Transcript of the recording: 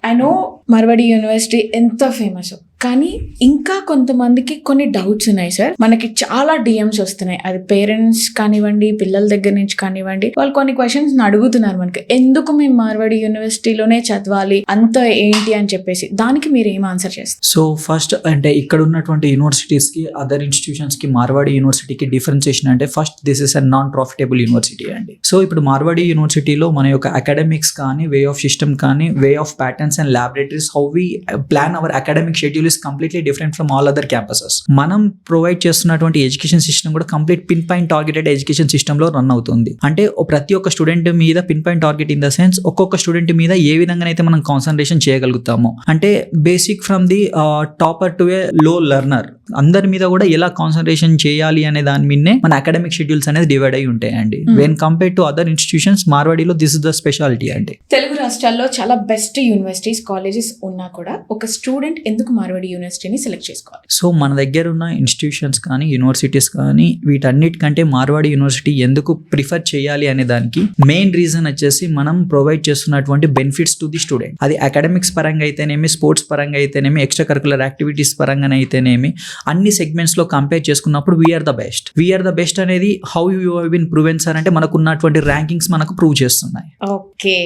I know Marwadi university ఎంత famous, కానీ ఇంకా కొంతమందికి కొన్ని డౌట్స్ ఉన్నాయి సార్. మనకి చాలా డిఎమ్స్ వస్తున్నాయి, అది పేరెంట్స్ కానివ్వండి, పిల్లల దగ్గర నుంచి కానివ్వండి. వాళ్ళు కొన్ని క్వశ్చన్స్ అడుగుతున్నారు మనకి, ఎందుకు మేము మార్వాడి యూనివర్సిటీలోనే చదవాలి అంత ఏంటి అని చెప్పేసి. దానికి మీరు ఏం ఆన్సర్ చేస్తారు? సో ఫస్ట్ అంటే ఇక్కడ ఉన్నటువంటి యూనివర్సిటీస్ కి అదర్ ఇన్స్టిట్యూషన్స్ కి మార్వాడి యూనివర్సిటీకి డిఫరెన్సియేషన్ అంటే first this is a non profitable university అండి. సో ఇప్పుడు మార్వాడి యూనివర్సిటీలో మన యొక్క అకాడమిక్స్ కానీ, వే ఆఫ్ సిస్టమ్ కానీ, way of patterns and laboratories, how we plan our academic schedule is completely different from all other campuses. మనం provide చేస్తున్నటువంటి education system కూడా complete pinpoint targeted education system లో run అవుతుంది. అంటే ప్రతి ఒక్క student మీద pinpoint target in the sense ఒక్కొక్క స్టూడెంట్ మీద ఏ విధంగానైతే మనం కాన్సన్ట్రేషన్ చేయగలుగుతాము అంటే basic from the topper to a low learner అందరి మీద కూడా ఎలా కాన్సన్ట్రేషన్ చేయాలి అనే దాని మీదనే మన అకాడమిక్ షెడ్యూల్స్ అనేది డివైడ్ అయి ఉంటాయండి. When compare to other institutions మార్వాడిలో దిస్ ఇస్ ద స్పెషాలిటీ అండి. తెలుగు రాష్ట్రాల్లో చాలా బెస్ట్ యూనివర్సిటీస్, కాలేజెస్ ఉన్నా కూడా ఒక స్టూడెంట్ ఎందుకు మార్వాడి యూనివర్సిటీని సెలెక్ట్ చేసుకోవాలి? సో మన దగ్గర ఉన్న ఇన్స్టిట్యూషన్స్ కానీ, యూనివర్సిటీస్ కానీ, వీటన్నిటికంటే మార్వాడి యూనివర్సిటీ ఎందుకు ప్రిఫర్ చేయాలి అనే దానికి మెయిన్ రీజన్ వచ్చేసి మనం ప్రొవైడ్ చేస్తున్నటువంటి బెనిఫిట్స్ టు ది స్టూడెంట్. అది అకాడమిక్స్ పరంగా అయితేనేమి, స్పోర్ట్స్ పరంగా అయితేనేమి, ఎక్స్ట్రా కరికులర్ యాక్టివిటీస్ పరంగా అయితేనేమి, అన్ని సెగ్మెంట్స్ లో కంపేర్ చేసుకున్నప్పుడు వీఆర్ ద బెస్ట్ అనేది how you have been proven sir అంటే మనకున్నటువంటి ర్యాంకింగ్స్ మనకు ప్రూవ్ చేస్తున్నాయి. ఓకే.